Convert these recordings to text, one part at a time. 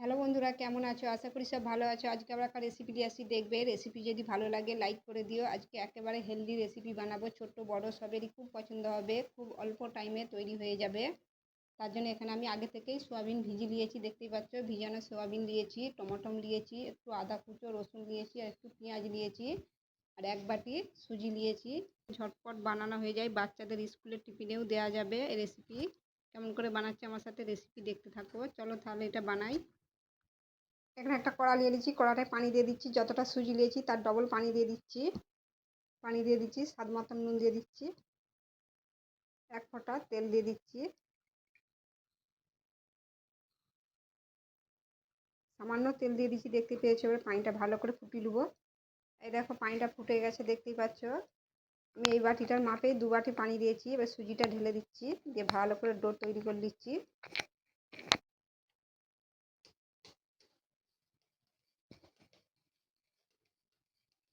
Hello বন্ধুরা, কেমন আছো? আশা করি সব ভালো আছো। আজকে আমরা একটা রেসিপি নিয়ে আসছি, দেখবে। রেসিপি যদি ভালো লাগে লাইক করে দিও। আজকে একেবারে হেলদি রেসিপি বানাবো, ছোট্ট বড় সবেরই খুব পছন্দ হবে, খুব অল্প টাইমে তৈরি হয়ে যাবে। তার জন্য এখানে আমি আগে থেকেই সোয়াবিন ভিজিয়ে নিয়েছি, দেখতেই পাচ্ছ। ভিজানো সোয়াবিন নিয়েছি, টমেটো নিয়েছি, একটু আদা কুচো, রসুন নিয়েছি, আর একটু পেঁয়াজ নিয়েছি, আর এক বাটি সুজি নিয়েছি। ঝটপট বানানো হয়ে যায়, বাচ্চাদের স্কুলের টিফিনেও দেওয়া যাবে। এই রেসিপি কেমন করে বানাচ্ছি আমার সাথে রেসিপি দেখতে থাকো। চলো তাহলে এটা বানাই। এখানে একটা কড়া নিয়ে নিচ্ছি, কড়াটায় পানি দিয়ে দিচ্ছি, যতটা সুজি নিয়েছি তার ডবল পানি দিয়ে দিচ্ছি। পানি দিয়ে দিচ্ছি, স্বাদ মতন নুন দিয়ে দিচ্ছি, এক ফোঁটা তেল দিয়ে দিচ্ছি, সামান্য তেল দিয়ে দিচ্ছি, দেখতে পেয়েছো। এবার পানিটা ভালো করে ফুটিয়ে নেবো। এই দেখো পানিটা ফুটে গেছে, দেখতেই পাচ্ছ। আমি এই বাটিটার মাপেই 2 বাটি পানি দিয়েছি। এবার সুজিটা ঢেলে দিচ্ছি, দিয়ে ভালো করে ডো তৈরি করে দিচ্ছি।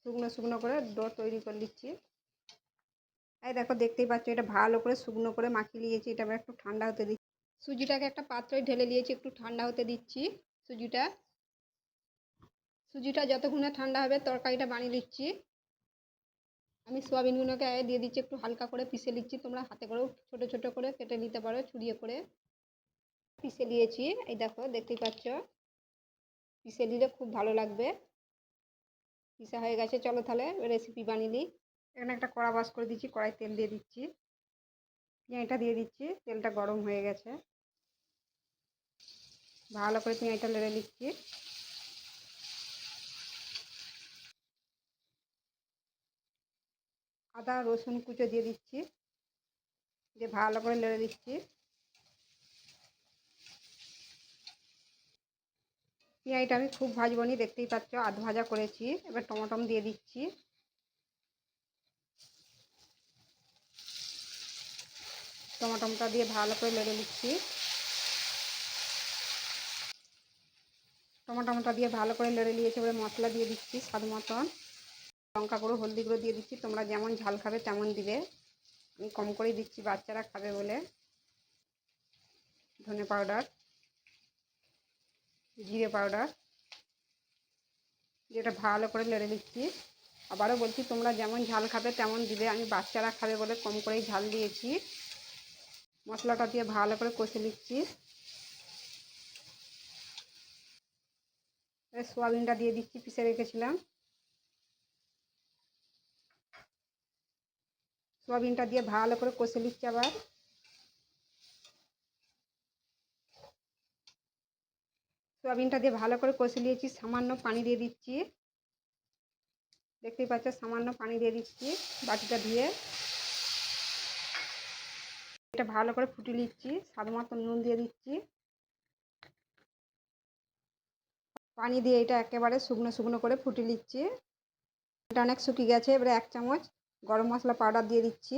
শুকনো শুকনো করে ডো তৈরি করে দিচ্ছি। এই দেখো, দেখতেই পাচ্ছ, এটা ভালো করে শুকনো করে মাখিয়ে নিয়েছি। এটা আবার একটু ঠান্ডা হতে দিচ্ছি। সুজিটাকে একটা পাত্রে ঢেলে নিয়েছি, একটু ঠান্ডা হতে দিচ্ছি। সুজিটা সুজিটা যতক্ষণে ঠান্ডা হবে তরকারিটা বানিয়ে দিচ্ছি। আমি সোয়াবিনগুলোকে দিয়ে দিচ্ছি, একটু হালকা করে পিষে নিচ্ছি। তোমরা হাতে করেও ছোটো ছোটো করে কেটে নিতে পারো, ছুরিয়ে করে। পিষে নিয়েছি, এই দেখো, দেখতেই পাচ্ছ। পিষে নিলে খুব ভালো লাগবে। পিষা হয়ে গেছে, চলো তাহলে রেসিপি বানিয়ে নিই। এখানে একটা কড়া বাস করে দিচ্ছি, কড়াই তেল দিয়ে দিচ্ছি, পেঁয়াজটা দিয়ে দিচ্ছি। তেলটা গরম হয়ে গেছে, ভালো করে পেঁয়াজটা নেড়ে নিচ্ছি। আদা রসুন কুচো দিয়ে দিচ্ছি, দিয়ে ভালো করে নেড়ে দিচ্ছি। পেঁয়াজটা আমি খুব ভাজবো নি, দেখতেই পাচ্ছ, আধ ভাজা করেছি। এবার টমেটো দিয়ে দিচ্ছি, টমেটোটা দিয়ে ভালো করে নেড়ে নিচ্ছি। টমেটোটা দিয়ে ভালো করে নেড়ে নিয়েছি। এবারে মশলা দিয়ে দিচ্ছি স্বাদ মতন। লঙ্কা গুঁড়ো, হলদি গুঁড়ো দিয়ে দিচ্ছি। তোমরা যেমন ঝাল খাবে তেমন দিবে, আমি কম করেই দিচ্ছি, বাচ্চারা খাবে বলে। ধনে পাউডার, জিরে পাউডার, যেটা ভালো করে নেড়ে নিচ্ছি। আবারও বলছি, তোমরা যেমন ঝাল খাবে তেমন দিবে, আমি বাচ্চারা খাবে বলে কম করেই ঝাল দিয়েছি। মশলাটা দিয়ে ভালো করে কষে নিচ্ছি। সোয়াবিনটা দিয়ে দিচ্ছি, পিষে রেখেছিলাম। সোয়াবিনটা দিয়ে ভালো করে কষে নিচ্ছি। আবার সোয়াবিনটা দিয়ে ভালো করে কষে নিয়েছি, সামান্য পানি দিয়ে দিচ্ছি। দেখতেই পাচ্ছ, সামান্য পানি দিয়ে দিচ্ছি বাটিটা ধুয়ে। এটা ভালো করে ফুটিয়ে নিচ্ছি, স্বাদ মতো নুন দিয়ে দিচ্ছি। পানি দিয়ে এটা একেবারে শুকনো শুকনো করে ফুটিয়ে নিচ্ছি। এটা অনেক শুকিয়ে গেছে। এবারে 1 চামচ গরম মশলা পাউডার দিয়ে দিচ্ছি,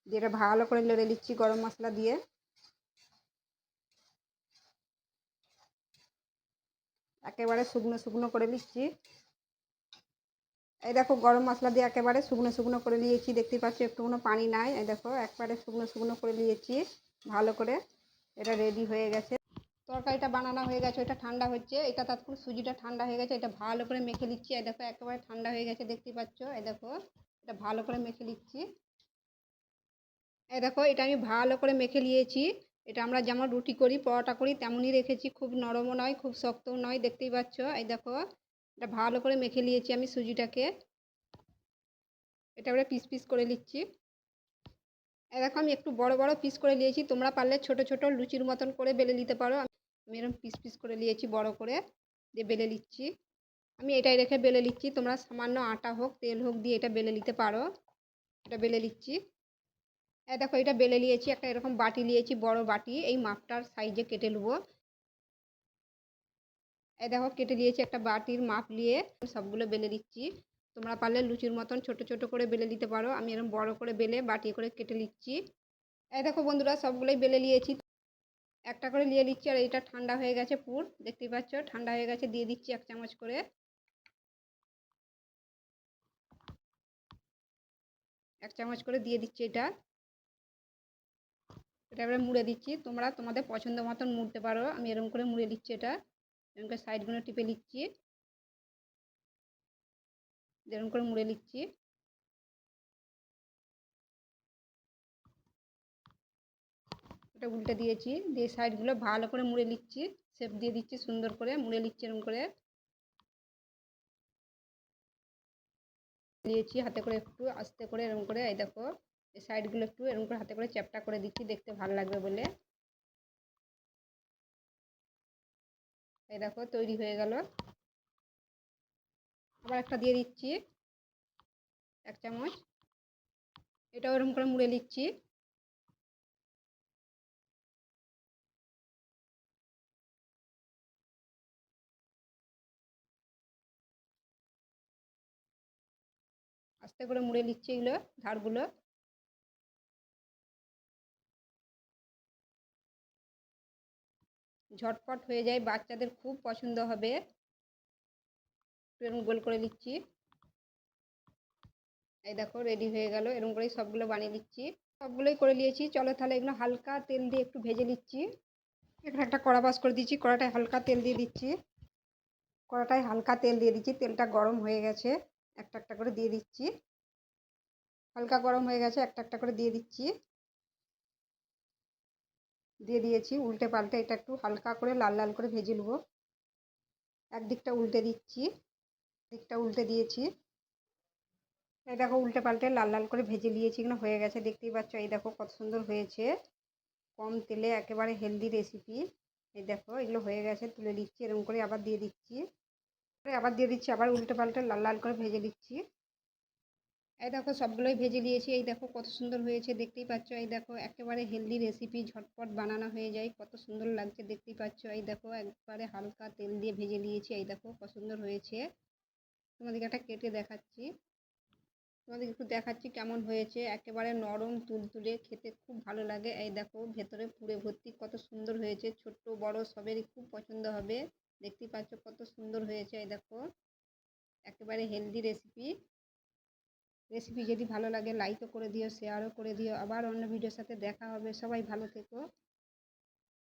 দিয়ে এটা ভালো করে নেড়ে নিচ্ছি গরম মশলা দিয়ে। একেবারে শুকনো শুকনো করে নিচ্ছি। এই দেখো, গরম মশলা দিয়ে একেবারে শুকনো শুকনো করে নিয়েছি, দেখতেই পাচ্ছি একটু কোনো পানি নাই। এই দেখো, একবারে শুকনো শুকনো করে নিয়েছি ভালো করে। এটা রেডি হয়ে গেছে। তরকারিটা বানানো হয়ে গেছে, এটা ঠান্ডা হচ্ছে। এটা ততক্ষণ সুজিটা ঠান্ডা হয়ে গেছে, এটা ভালো করে মেখে নিচ্ছি। এই দেখো, একেবারে ঠান্ডা হয়ে গেছে, দেখতেই পাচ্ছ। এই দেখো, এটা ভালো করে মেখে নিচ্ছি। এই দেখো, এটা আমি ভালো করে মেখে নিয়েছি। এটা আমরা যেমন রুটি করি, পরোটা করি, তেমনই রেখেছি। খুব নরমও নয়, খুব শক্তও নয়, দেখতেই পাচ্ছ। এই দেখো, এটা ভালো করে মেখে নিয়েছি আমি সুজিটাকে। এটা এবারে পিস পিস করে নিচ্ছি। এই দেখো, আমি একটু বড় বড় পিস করে নিয়েছি। তোমরা পারলে ছোট ছোট লুচির মতন করে বেলে নিতে পারো। আমি এরকম পিস পিস করে নিয়েছি বড় করে, দিয়ে বেলে নিচ্ছি। আমি এটাই রেখে বেলে নিচ্ছি। তোমরা সামান্য আটা হোক তেল হোক দিয়ে এটা বেলে নিতে পারো। এটা বেলে নিচ্ছি। এই দেখো, এটা বেলে নিয়েছি। একটা এরকম বাটি নিয়েছি, বড় বাটি, এই মাপটার সাইজে কেটে নেবো। এই দেখো, কেটে নিয়েছি একটা বাটির মাপ নিয়ে সবগুলো বেলে দিচ্ছি। তোমরা পারলে লুচির মতন ছোট ছোট করে বেলে দিতে পারো। আমি এরকম বড় করে বেলে বাটি করে কেটে নিচ্ছি। এই দেখো বন্ধুরা, সবগুলোই বেলে নিয়েছি, একটা করে নিয়ে নিচ্ছি। আর এটা ঠান্ডা হয়ে গেছে পুর, দেখতেই পাচ্ছ ঠান্ডা হয়ে গেছে। দিয়ে দিচ্ছি 1 চামচ করে, 1 চামচ করে দিয়ে দিচ্ছি এটা। এটা এবারে মুড়ে দিচ্ছি। তোমরা তোমাদের পছন্দ মতন মুড়তে পারো। আমি এরকম করে মুড়ে নিচ্ছি এটা। এরকম করে সাইডগুলো টিপে নিচ্ছি। এরকম করে মুড়ে নিচ্ছি। এটা উল্টে দিয়েছি, দিয়ে সাইডগুলো ভালো করে মুড়ে নিচ্ছি। শেপ দিয়ে দিচ্ছি, সুন্দর করে মুড়ে নিচ্ছি এরকম করে। দিয়েছি হাতে করে একটু আস্তে করে এরকম করে। এই দেখো এই সাইডগুলো একটু এরকম করে হাতে করে চ্যাপটা করে দিচ্ছি, দেখতে ভালো লাগবে বলে। এই দেখো তৈরি হয়ে গেল। আবার একটা দিয়ে দিচ্ছি, 1 চামচ। এটাও এরকম করে মুড়ে নিচ্ছি। আস্তে করে মুড়ে নিচ্ছি এগুলো, ধারগুলো। ঝটপট হয়ে যায়, বাচ্চাদের খুব পছন্দ হবে। এরকম গোল করে নিচ্ছি। এই দেখো রেডি হয়ে গেল। এরকম করেই সবগুলো বানিয়ে নিচ্ছি। সবগুলোই করে নিয়েছি। চলো তাহলে এগুলো হালকা তেল দিয়ে একটু ভেজে নিচ্ছি। এখানে একটা কড়া বাস করে দিচ্ছি, কড়াটায় হালকা তেল দিয়ে দিচ্ছি। কড়াটায় হালকা তেল দিয়ে দিচ্ছি, তেলটা গরম হয়ে গেছে। একটা একটা করে দিয়ে দিচ্ছি। হালকা গরম হয়ে গেছে, একটা একটা করে দিয়ে দিচ্ছি। দিয়ে দিয়েছি, উল্টে পাল্টে এটা একটু হালকা করে লাল লাল করে ভেজে নেব। একদিকটা উল্টে দিচ্ছি, দিকটা উল্টে দিয়েছি। এই দেখো উল্টে পাল্টে লাল লাল করে ভেজে নিয়েছি, এগুলো হয়ে গেছে, দেখতেই পাচ্ছ। এই দেখো কত সুন্দর হয়েছে, কম তেলে একেবারে হেলদি রেসিপি। এই দেখো এগুলো হয়ে গেছে, তুলে দিচ্ছি। এরকম করে আবার দিয়ে দিচ্ছি, আবার দিয়ে দিচ্ছি, আবার উল্টে পাল্টে লাল লাল করে ভেজে দিচ্ছি। এই দেখো সবগুলোই ভেজে নিয়েছি। এই দেখো কত সুন্দর হয়েছে, দেখতেই পাচ্ছ। এই দেখো একেবারে হেলদি রেসিপি, ঝটপট বানানো হয়ে যায়, কত সুন্দর লাগছে দেখতেই পাচ্ছ। এই দেখো একবারে হালকা তেল দিয়ে ভেজে নিয়েছি। এই দেখো কত সুন্দর হয়েছে। তোমাদেরকে একটা কেটে দেখাচ্ছি, তোমাদের একটু দেখাচ্ছি কেমন হয়েছে। একেবারে নরম তুলতুলে, খেতে খুব ভালো লাগে। এই দেখো ভেতরে পুরে ভর্তি, কত সুন্দর হয়েছে। ছোট্ট বড় সবেরই খুব পছন্দ হবে, দেখতেই পাচ্ছ কত সুন্দর হয়েছে। এই দেখো একেবারে হেলদি রেসিপি। রেসিপি যদি ভালো লাগে লাইকও করে দিও, শেয়ারও করে দিও। আবার অন্য ভিডিওর সাথে দেখা হবে। সবাই ভালো থেকো।